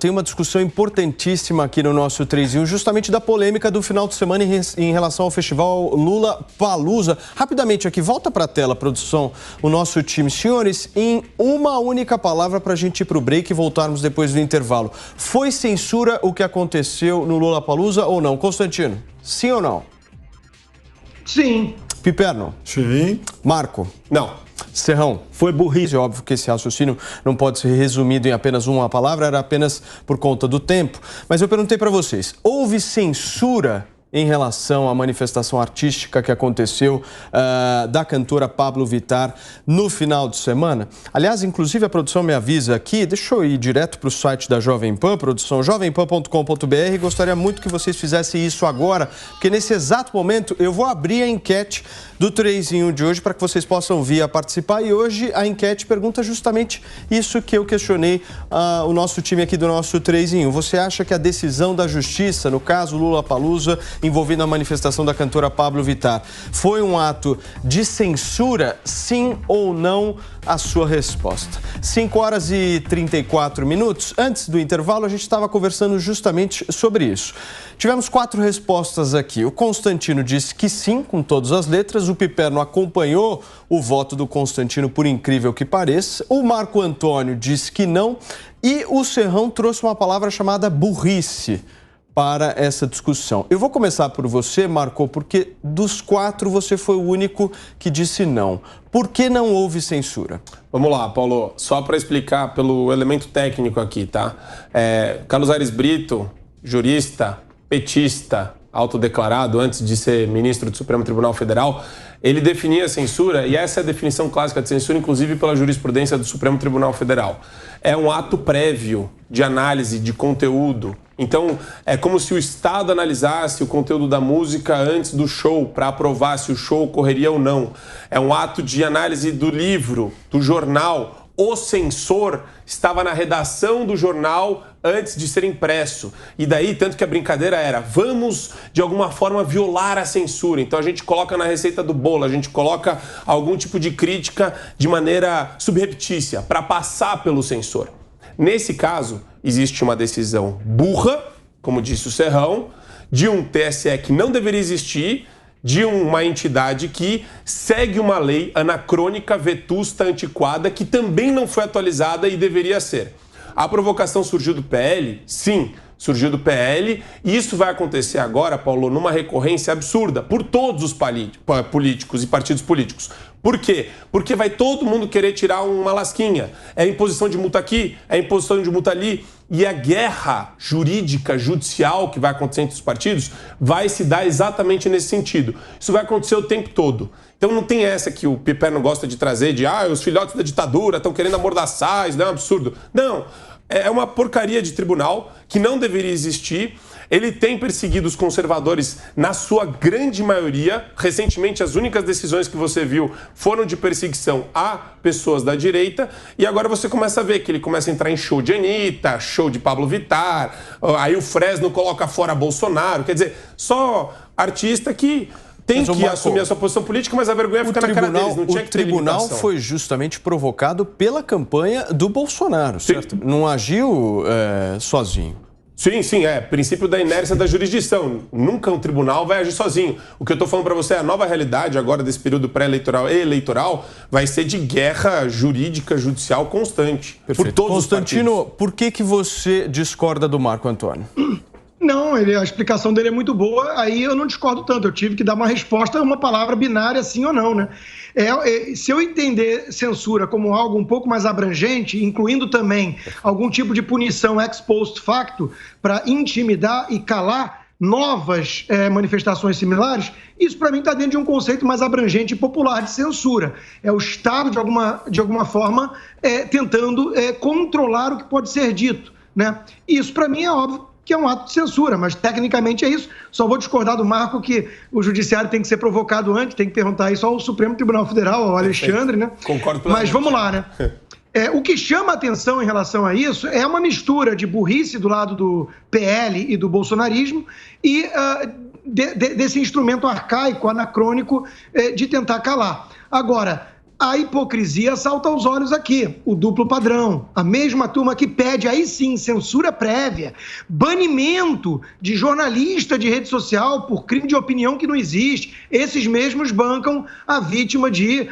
tem uma discussão importantíssima aqui no nosso 3 em 1, justamente da polêmica do final de semana em relação ao festival Lollapalooza. Rapidamente aqui, volta para a tela, produção, o nosso time. Senhores, em uma única palavra para a gente ir para o break e voltarmos depois do intervalo. Foi censura o que aconteceu no Lollapalooza ou não? Constantino, sim ou não? Sim. Piperno? Sim. Marco? Não. Serrão, foi burrice. Óbvio que esse raciocínio não pode ser resumido em apenas uma palavra, era apenas por conta do tempo. Mas eu perguntei para vocês, houve censura em relação à manifestação artística que aconteceu da cantora Pabllo Vittar no final de semana? Aliás, inclusive a produção me avisa aqui, deixa eu ir direto para o site da Jovem Pan, produção jovempan.com.br, gostaria muito que vocês fizessem isso agora, porque nesse exato momento eu vou abrir a enquete do 3 em 1 de hoje para que vocês possam vir a participar. E hoje a enquete pergunta justamente isso que eu questionei o nosso time aqui do nosso 3 em 1. Você acha que a decisão da justiça, no caso Lollapalooza, envolvendo a manifestação da cantora Pabllo Vittar, foi um ato de censura, sim ou não? A sua resposta. 5 horas e 34 minutos. Antes do intervalo, a gente estava conversando justamente sobre isso. Tivemos 4 respostas aqui. O Constantino disse que sim, com todas as letras. O Piperno acompanhou o voto do Constantino, por incrível que pareça. O Marco Antônio disse que não. E o Serrão trouxe uma palavra chamada burrice para essa discussão. Eu vou começar por você, Marco, porque dos 4 você foi o único que disse não. Por que não houve censura? Vamos lá, Paulo. Só para explicar pelo elemento técnico aqui, tá? Carlos Aires Brito, jurista, petista, autodeclarado antes de ser ministro do Supremo Tribunal Federal, ele definia a censura, e essa é a definição clássica de censura, inclusive pela jurisprudência do Supremo Tribunal Federal. É um ato prévio de análise de conteúdo. Então, é como se o Estado analisasse o conteúdo da música antes do show, para aprovar se o show ocorreria ou não. É um ato de análise do livro, do jornal. O censor estava na redação do jornal antes de ser impresso. E daí, tanto que a brincadeira era, vamos, de alguma forma, violar a censura. Então, a gente coloca na receita do bolo, a gente coloca algum tipo de crítica de maneira subreptícia, para passar pelo censor. Nesse caso, existe uma decisão burra, como disse o Serrão, de um TSE que não deveria existir, de uma entidade que segue uma lei anacrônica, vetusta, antiquada, que também não foi atualizada e deveria ser. A provocação surgiu do PL? Sim, surgiu do PL, e isso vai acontecer agora, Paulo, numa recorrência absurda por todos os políticos e partidos políticos. Por quê? Porque vai todo mundo querer tirar uma lasquinha. É imposição de multa aqui, é imposição de multa ali. E a guerra jurídica, judicial que vai acontecer entre os partidos vai se dar exatamente nesse sentido. Isso vai acontecer o tempo todo. Então não tem essa que o Piperno gosta de trazer de os filhotes da ditadura estão querendo amordaçar, isso não é um absurdo. Não, é uma porcaria de tribunal que não deveria existir. Ele tem perseguido os conservadores na sua grande maioria. Recentemente, as únicas decisões que você viu foram de perseguição a pessoas da direita. E agora você começa a ver que ele começa a entrar em show de Anitta, show de Pabllo Vittar. Aí o Fresno coloca fora Bolsonaro. Quer dizer, só artista que tem que assumir a sua posição política, mas a vergonha fica na cara deles. Não tinha que ter limitação. O tribunal foi justamente provocado pela campanha do Bolsonaro, certo? Não agiu sozinho. Sim, princípio da inércia da jurisdição. Nunca um tribunal vai agir sozinho. O que eu estou falando para você é a nova realidade agora desse período pré-eleitoral e eleitoral vai ser de guerra jurídica, judicial constante. Perfeito. Por todos Constantino, os partidos. por que você discorda do Marco Antônio? Não, a explicação dele é muito boa, aí eu não discordo tanto. Eu tive que dar uma resposta, uma palavra binária, sim ou não, né? Se eu entender censura como algo um pouco mais abrangente, incluindo também algum tipo de punição ex post facto para intimidar e calar novas manifestações similares, isso para mim está dentro de um conceito mais abrangente e popular de censura. É o Estado, de alguma forma, tentando controlar o que pode ser dito, né? Isso para mim é óbvio que é um ato de censura, mas tecnicamente é isso. Só vou discordar do Marco que o judiciário tem que ser provocado antes, tem que perguntar isso ao Supremo Tribunal Federal, ao Alexandre, né? Concordo plenamente. Mas vamos lá, né? O que chama a atenção em relação a isso é uma mistura de burrice do lado do PL e do bolsonarismo e desse instrumento arcaico, anacrônico de tentar calar. Agora, a hipocrisia salta aos olhos aqui, o duplo padrão. A mesma turma que pede, aí sim, censura prévia, banimento de jornalista de rede social por crime de opinião que não existe. Esses mesmos bancam a vítima de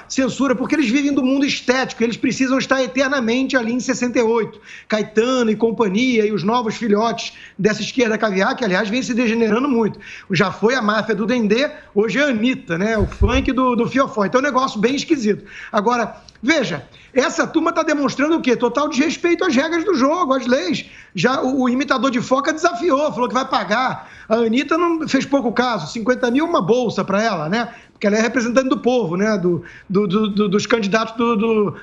censura, porque eles vivem do mundo estético, eles precisam estar eternamente ali em 68. Caetano e companhia e os novos filhotes dessa esquerda caviar, que aliás vem se degenerando muito. Já foi a máfia do Dendê, hoje é a Anitta, né? O funk do Fiofó. Então é um negócio bem esquisito. Agora, veja, essa turma está demonstrando o quê? Total desrespeito às regras do jogo, às leis. Já o imitador de foca desafiou, falou que vai pagar. A Anitta não fez pouco caso, 50 mil uma bolsa para ela, né? Porque ela é representante do povo, né? Dos candidatos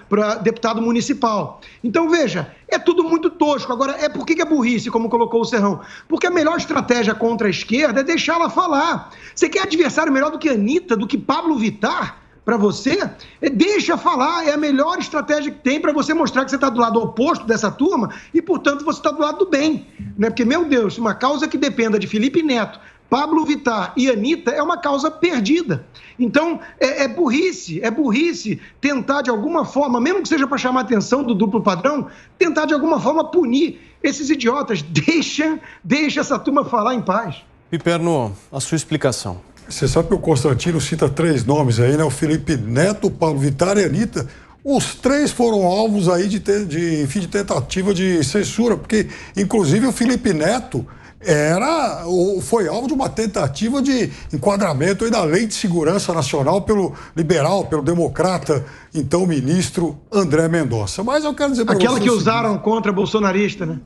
para deputado municipal. Então, veja, é tudo muito tosco. Agora, por que é burrice, como colocou o Serrão? Porque a melhor estratégia contra a esquerda é deixá-la falar. Você quer adversário melhor do que a Anitta, do que Pablo Vittar? Para você, deixa falar, é a melhor estratégia que tem para você mostrar que você está do lado oposto dessa turma e, portanto, você está do lado do bem. Né? Porque, meu Deus, uma causa que dependa de Felipe Neto, Pablo Vittar e Anitta é uma causa perdida. Então, é burrice tentar de alguma forma, mesmo que seja para chamar a atenção do duplo padrão, tentar de alguma forma punir esses idiotas. Deixa essa turma falar em paz. Piperno, a sua explicação. Você sabe que o Constantino cita 3 nomes aí, né? O Felipe Neto, o Pablo Vittar e a Anitta. Os 3 foram alvos aí de tentativa de censura, porque, inclusive, o Felipe Neto foi alvo de uma tentativa de enquadramento aí da Lei de Segurança Nacional pelo liberal, pelo democrata, então ministro André Mendonça. Mas eu quero dizer para vocês... Aquela que usaram contra bolsonarista, né?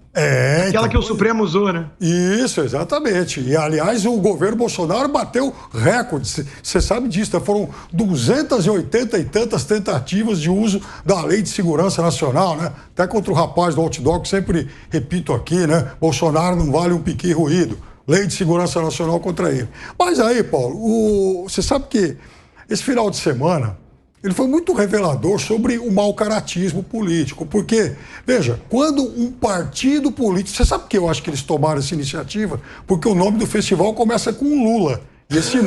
Aquela que o Supremo usou, né? Isso, exatamente. E, aliás, o governo Bolsonaro bateu recorde. Você sabe disso, né? Foram 280 e tantas tentativas de uso da Lei de Segurança Nacional, né? Até contra o rapaz do outdoor, que sempre repito aqui, né? Bolsonaro não vale um piqui ruído. Lei de Segurança Nacional contra ele. Mas aí, Paulo, você sabe que esse final de semana ele foi muito revelador sobre o mau caratismo político, porque, veja, quando um partido político... Você sabe que eu acho que eles tomaram essa iniciativa? Porque o nome do festival começa com Lula. E esse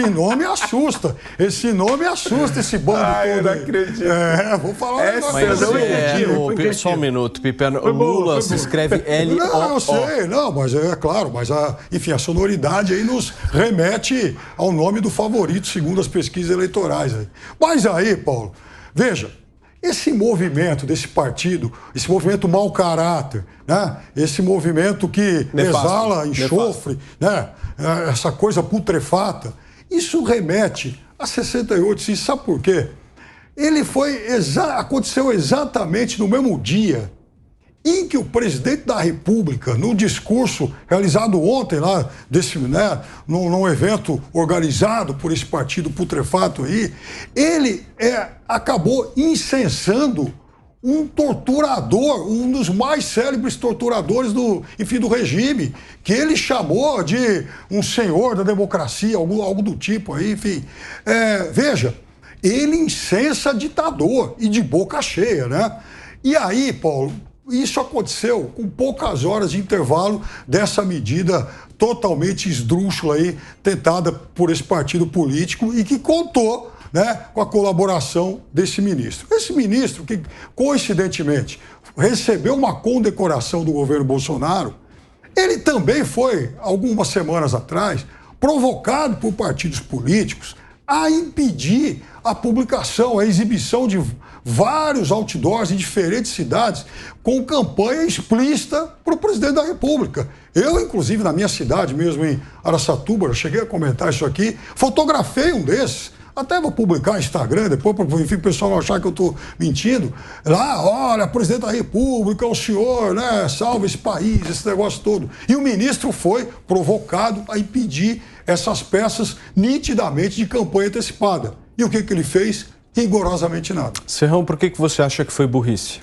nome assusta. Esse bando todo. Eu não acredito. Vou falar só um minuto, Piperno. Lula se escreve L-O-O. Não, eu sei, mas é claro, mas enfim, a sonoridade aí nos remete ao nome do favorito, segundo as pesquisas eleitorais. Aí. Mas aí, Paulo, veja, esse movimento desse partido, esse movimento mau caráter, né? Esse movimento que exala enxofre, né? Essa coisa putrefata, isso remete a 68. E sabe por quê? Aconteceu exatamente no mesmo dia em que o presidente da República, no discurso realizado ontem lá, num evento organizado por esse partido putrefato aí, ele acabou incensando um torturador, um dos mais célebres torturadores do regime, que ele chamou de um senhor da democracia, algo do tipo aí, enfim. Veja, ele incensa ditador e de boca cheia, né? E aí, Paulo, isso aconteceu com poucas horas de intervalo dessa medida totalmente esdrúxula aí, tentada por esse partido político e que contou, né, com a colaboração desse ministro. Esse ministro que, coincidentemente, recebeu uma condecoração do governo Bolsonaro, ele também foi, algumas semanas atrás, provocado por partidos políticos a impedir a publicação, a exibição de vários outdoors em diferentes cidades com campanha explícita para o presidente da República. Eu, inclusive, na minha cidade mesmo, em Araçatuba, eu cheguei a comentar isso aqui, fotografei um desses. Até vou publicar no Instagram depois, para o pessoal não achar que eu estou mentindo. Lá, olha, presidente da República, o senhor, né, salva esse país, esse negócio todo. E o ministro foi provocado a impedir essas peças nitidamente de campanha antecipada. E o que ele fez? Rigorosamente nada. Serrão, por que você acha que foi burrice?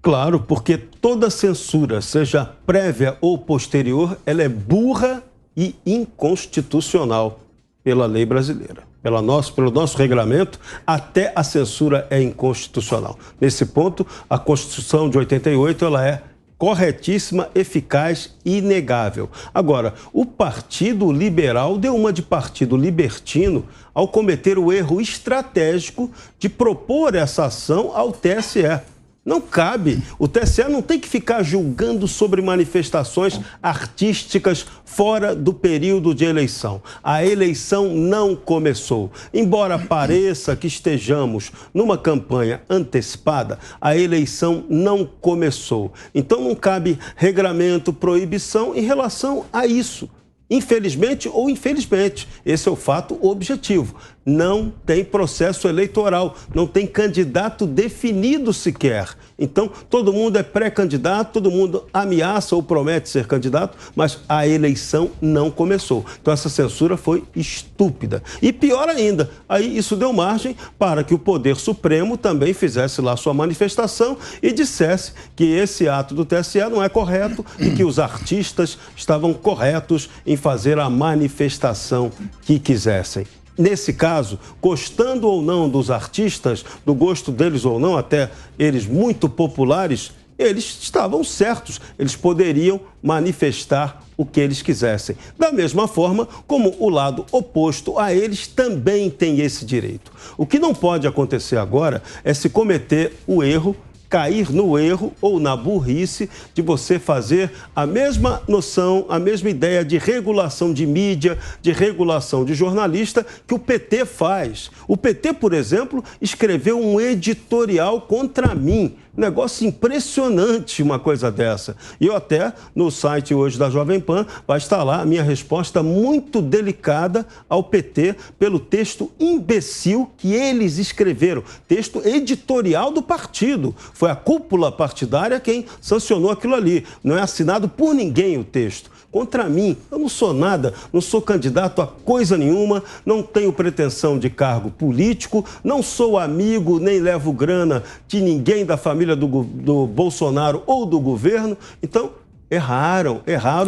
Claro, porque toda censura, seja prévia ou posterior, ela é burra e inconstitucional pela lei brasileira. Pelo nosso regulamento, até a censura é inconstitucional. Nesse ponto, a Constituição de 88 ela é corretíssima, eficaz e inegável. Agora, o Partido Liberal deu uma de partido libertino ao cometer o erro estratégico de propor essa ação ao TSE. Não cabe. O TSE não tem que ficar julgando sobre manifestações artísticas fora do período de eleição. A eleição não começou. Embora pareça que estejamos numa campanha antecipada, a eleição não começou. Então não cabe regramento, proibição em relação a isso. Infelizmente ou infelizmente, esse é o fato objetivo. Não tem processo eleitoral, não tem candidato definido sequer. Então, todo mundo é pré-candidato, todo mundo ameaça ou promete ser candidato, mas a eleição não começou. Então, essa censura foi estúpida. E pior ainda, aí isso deu margem para que o Poder Supremo também fizesse lá sua manifestação e dissesse que esse ato do TSE não é correto e que os artistas estavam corretos em fazer a manifestação que quisessem. Nesse caso, gostando ou não dos artistas, do gosto deles ou não, até eles muito populares, eles estavam certos, eles poderiam manifestar o que eles quisessem. Da mesma forma como o lado oposto a eles também tem esse direito. O que não pode acontecer agora é se cometer o erro, cair no erro ou na burrice de você fazer a mesma noção, a mesma ideia de regulação de mídia, de regulação de jornalista que o PT faz. O PT, por exemplo, escreveu um editorial contra mim. Negócio impressionante uma coisa dessa. E eu até, no site hoje da Jovem Pan, vai estar lá a minha resposta muito delicada ao PT pelo texto imbecil que eles escreveram. Texto editorial do partido. Foi a cúpula partidária quem sancionou aquilo ali. Não é assinado por ninguém o texto. Contra mim, eu não sou nada, não sou candidato a coisa nenhuma, não tenho pretensão de cargo político, não sou amigo nem levo grana de ninguém da família do Bolsonaro ou do governo. Então, erraram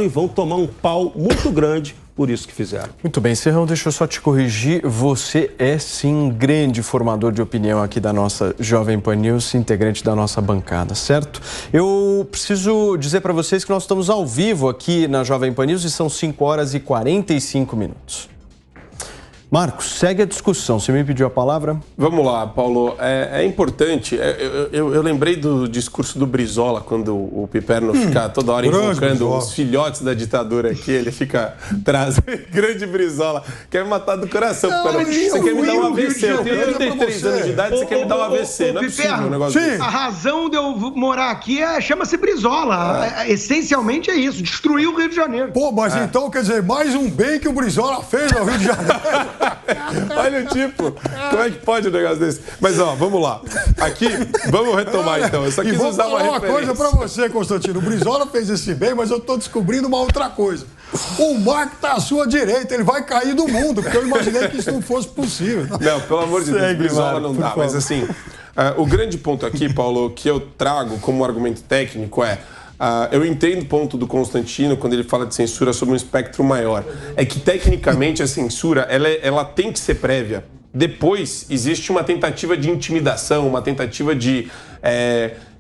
e vão tomar um pau muito grande por isso que fizeram. Muito bem, Serrão, deixa eu só te corrigir. Você é, sim, um grande formador de opinião aqui da nossa Jovem Pan News, integrante da nossa bancada, certo? Eu preciso dizer para vocês que nós estamos ao vivo aqui na Jovem Pan News e são 5 horas e 45 minutos. Marcos, segue a discussão. Você me pediu a palavra? Vamos lá, Paulo. É importante. Eu lembrei do discurso do Brizola, quando o Piperno fica toda hora invocando os filhotes da ditadura aqui. Ele fica trazendo. Grande Brizola. Quer me matar do coração, Piperno. Você quer me dar um AVC. Eu tenho 33 anos de idade, você quer me dar um AVC. Não é possível um negócio desse. A razão de eu morar aqui chama-se Brizola. Essencialmente é isso. Destruir o Rio de Janeiro. Pô, mas então, quer dizer, mais um bem que o Brizola fez no Rio de Janeiro. Olha o tipo, como é que pode um negócio desse? Mas ó, vamos lá. Aqui, vamos retomar então. Eu só quis usar uma referência. Coisa pra você, Constantino. O Brizola fez esse bem, mas eu tô descobrindo uma outra coisa. O Marco tá à sua direita, ele vai cair do mundo, porque eu imaginei que isso não fosse possível. Não, pelo amor de Deus, Brizola não dá. Mas assim, o grande ponto aqui, Paulo, que eu trago como argumento técnico é: eu entendo o ponto do Constantino quando ele fala de censura sobre um espectro maior. É que, tecnicamente, a censura ela tem que ser prévia. Depois, existe uma tentativa de intimidação, uma tentativa de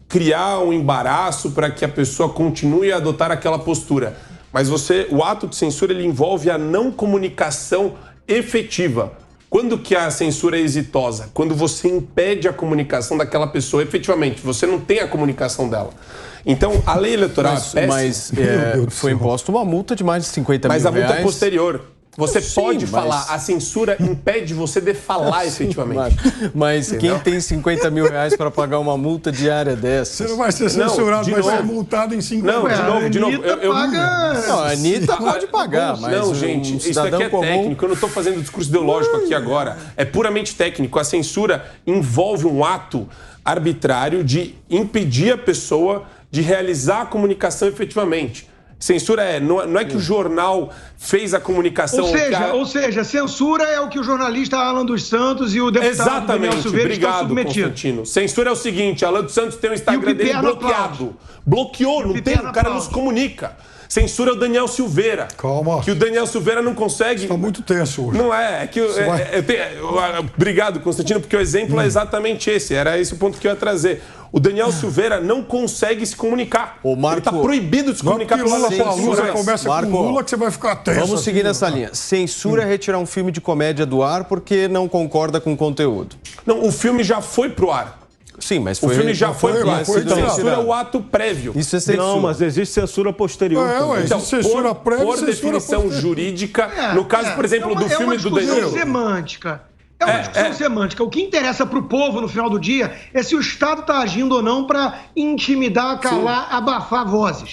criar um embaraço para que a pessoa continue a adotar aquela postura. Mas o ato de censura ele envolve a não comunicação efetiva. Quando que a censura é exitosa? Quando você impede a comunicação daquela pessoa efetivamente. Você não tem a comunicação dela. Então, a lei eleitoral é péssima. Mas foi imposta uma multa de mais de 50 mil reais. Mas a multa é posterior. Você pode falar, a censura impede você de falar efetivamente. Mas quem tem 50 mil reais para pagar uma multa diária dessa? Você não vai ser censurado, vai ser multado em 50 mil reais. Não, de novo. Não, a Anitta pode pagar, mas não, gente, isso aqui é técnico. Eu não estou fazendo discurso ideológico aqui agora. É puramente técnico. A censura envolve um ato arbitrário de impedir a pessoa de realizar a comunicação efetivamente. Censura não é que o jornal fez a comunicação... Ou seja, censura é o que o jornalista Alan dos Santos e o deputado Daniel Silveira estão submetidos. Constantino. Censura é o seguinte, Alan dos Santos tem o Instagram dele bloqueado. Bloqueou, não tem, o cara não se comunica. Censura é o Daniel Silveira. Calma. Que o Daniel Silveira não consegue... Está muito tenso hoje. Não é que... Obrigado, Constantino, porque o exemplo é exatamente esse. Era esse o ponto que eu ia trazer. O Daniel Silveira não consegue se comunicar. Ele está proibido de se comunicar pela Lula começa com Lula que você vai ficar tenso. Vamos seguir nessa linha. Censura é retirar um filme de comédia do ar porque não concorda com o conteúdo. Não, o filme já foi pro ar. Sim, mas o filme já foi pro ar. Censura é o ato prévio. Isso é censura. Não, mas existe censura posterior. Então, censura prévia, por definição jurídica, no caso, por exemplo, do filme do Daniel. É uma discussão semântica. É uma discussão semântica. O que interessa para o povo no final do dia é se o Estado está agindo ou não para intimidar, calar, abafar vozes.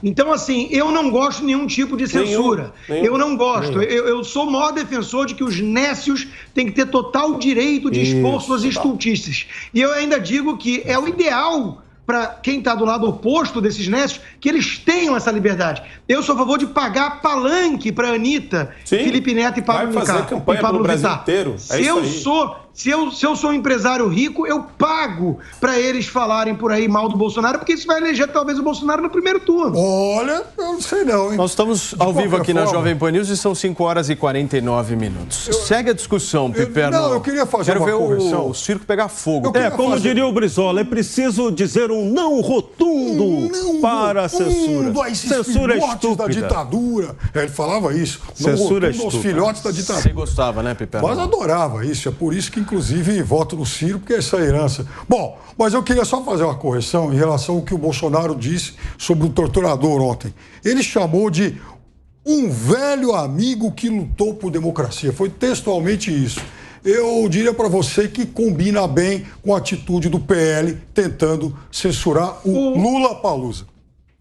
Então, assim, eu não gosto de nenhum tipo de censura. Eu não gosto. Eu sou o maior defensor de que os nécios têm que ter total direito de expor suas estultices. E eu ainda digo que é o ideal para quem está do lado oposto desses nécios, que eles tenham essa liberdade. Eu sou a favor de pagar palanque para a Anitta, Felipe Neto e Pablo Vittar. Vai fazer campanha pelo Brasil inteiro. Se eu sou um empresário rico, eu pago para eles falarem por aí mal do Bolsonaro, porque isso vai eleger talvez o Bolsonaro no primeiro turno. Olha, eu não sei não, hein? Nós estamos ao vivo aqui na Jovem Pan News e são 5h49. Segue a discussão, Piperno. Não, eu queria fazer uma correção. Ver o circo pegar fogo. Como diria o Brizola, é preciso dizer um não rotundo para a censura. Censura estúpida. Da ditadura. Ele falava isso. Censura estúpida. Os filhotes da ditadura. Você gostava, né, Piperno? Mas adorava isso. É por isso que, inclusive, voto no Ciro, porque é essa herança. Bom, mas eu queria só fazer uma correção em relação ao que o Bolsonaro disse sobre o torturador ontem. Ele chamou de um velho amigo que lutou por democracia. Foi textualmente isso. Eu diria para você que combina bem com a atitude do PL tentando censurar o Lula-Palusa.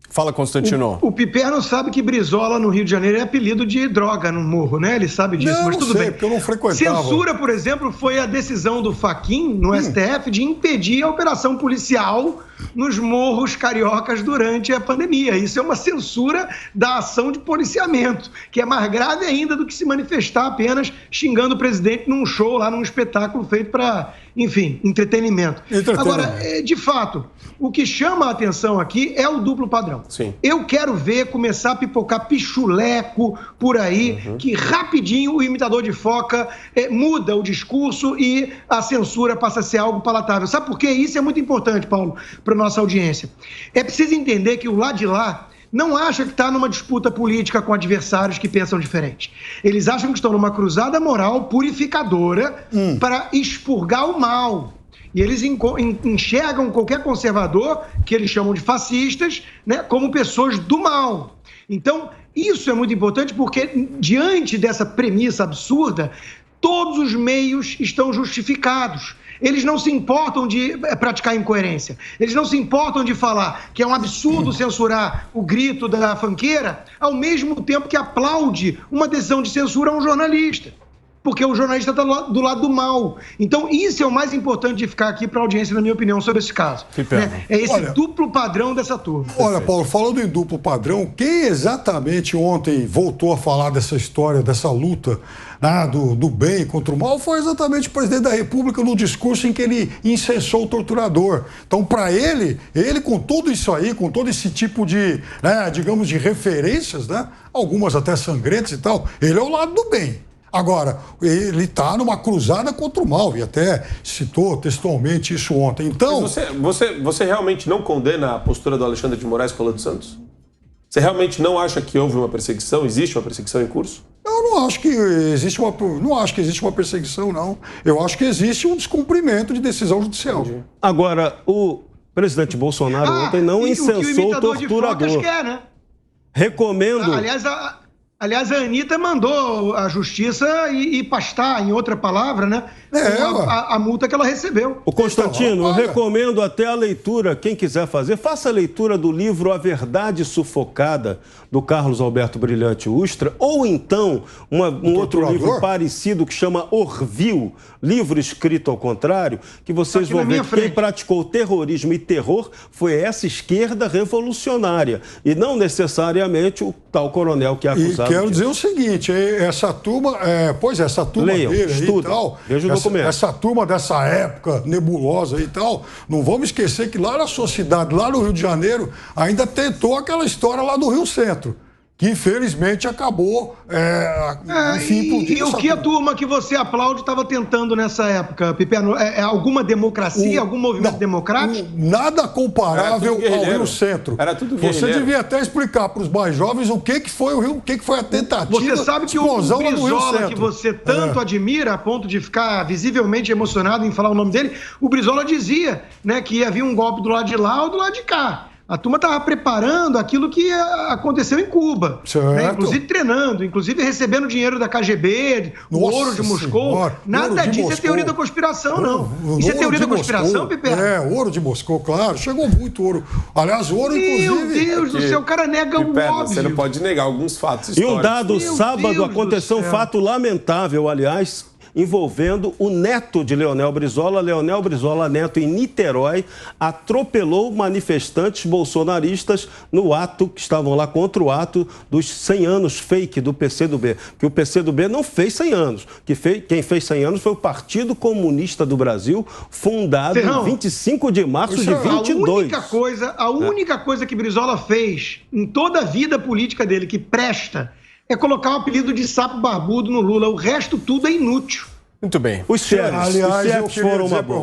Fala, Constantino. O Piperno sabe que Brizola, no Rio de Janeiro, é apelido de droga no morro, né? Ele sabe disso, mas tudo bem. Porque eu não frequentava. Censura, por exemplo, foi a decisão do Fachin, no STF, de impedir a operação policial nos morros cariocas durante a pandemia. Isso é uma censura da ação de policiamento, que é mais grave ainda do que se manifestar apenas xingando o presidente num show, lá num espetáculo feito para, enfim, entretenimento. Agora, de fato, o que chama a atenção aqui é o duplo padrão. Sim. Eu quero ver começar a pipocar pichuleco por aí, que rapidinho o imitador de foca muda o discurso e a censura passa a ser algo palatável. Sabe por quê? Isso é muito importante, Paulo, para a nossa audiência. É preciso entender que o lado de lá não acha que está numa disputa política com adversários que pensam diferente. Eles acham que estão numa cruzada moral purificadora para expurgar o mal. E eles enxergam qualquer conservador, que eles chamam de fascistas, né, como pessoas do mal. Então, isso é muito importante porque, diante dessa premissa absurda, todos os meios estão justificados. Eles não se importam de praticar incoerência. Eles não se importam de falar que é um absurdo censurar o grito da fanqueira, ao mesmo tempo que aplaude uma decisão de censura a um jornalista. Porque o jornalista está do lado do mal. Então, isso é o mais importante de ficar aqui para a audiência, na minha opinião, sobre esse caso. Né? É esse duplo padrão dessa turma. Olha, Paulo, falando em duplo padrão, quem exatamente ontem voltou a falar dessa história, dessa luta do bem contra o mal, foi exatamente o presidente da República no discurso em que ele incensou o torturador. Então, para ele com tudo isso aí, com todo esse tipo de, digamos, de referências, né, algumas até sangrentas e tal, ele é o lado do bem. Agora, ele está numa cruzada contra o mal, e até citou textualmente isso ontem. Então... Mas você realmente não condena a postura do Alexandre de Moraes com o Lula dos Santos? Você realmente não acha que houve uma perseguição? Existe uma perseguição em curso? Eu não acho que existe uma perseguição, não. Eu acho que existe um descumprimento de decisão judicial. Entendi. Agora, o presidente Bolsonaro ontem não incensou o torturador. Quer, né? Recomendo... Aliás, a Anitta mandou a justiça ir pastar, em outra palavra, né? A multa que ela recebeu. O Constantino, eu recomendo até a leitura, quem quiser fazer, faça a leitura do livro A Verdade Sufocada, do Carlos Alberto Brilhante Ustra, ou então um outro livro parecido que chama Orville, livro escrito ao contrário, que vocês vão ver que quem praticou terrorismo e terror foi essa esquerda revolucionária, e não necessariamente o tal coronel que é acusado. E quero dizer o seguinte, essa turma, essa turma Leiam, dele estudem, e tal, veja o documento. Essa turma dessa época nebulosa e tal, não vamos esquecer que lá na sua cidade, lá no Rio de Janeiro, ainda tentou aquela história lá do Rio Centro. que infelizmente acabou, enfim, e o que a turma que você aplaude estava tentando nessa época, Piperno? Alguma democracia, algum movimento democrático? Nada comparável ao Rio Centro. Era tudo Você guerrilheiro. devia até explicar para os mais jovens o que foi o Rio, o que foi a tentativa. Você sabe que o explosão lá no Rio Brizola, Centro. que você tanto admira, a ponto de ficar visivelmente emocionado em falar o nome dele, o Brizola dizia, né, que ia vir um golpe do lado de lá ou do lado de cá. A turma estava preparando aquilo que aconteceu em Cuba, né? Inclusive treinando, inclusive recebendo dinheiro da KGB, o ouro de Moscou. Senhora, Nada disso Moscou. é teoria da conspiração, não. Isso é teoria da conspiração, Piper? Ouro de Moscou, claro. Chegou muito ouro. Aliás, ouro, inclusive... Meu Deus do céu, o cara nega o óbvio. Você não pode negar alguns fatos E históricos. um dado Meu sábado Deus aconteceu do um céu. fato lamentável, aliás, envolvendo o neto de Leonel Brizola. Leonel Brizola Neto, em Niterói, atropelou manifestantes bolsonaristas no ato que estavam lá contra o ato dos 100 anos fake do PCdoB. Que o PCdoB não fez 100 anos. Quem fez 100 anos foi o Partido Comunista do Brasil, fundado em 25 de março de 22. A única coisa que Brizola fez em toda a vida política dele que presta é colocar o apelido de sapo barbudo no Lula. O resto tudo é inútil. Muito bem. Os chefes Aliás, eu foram queria uma dizer boa.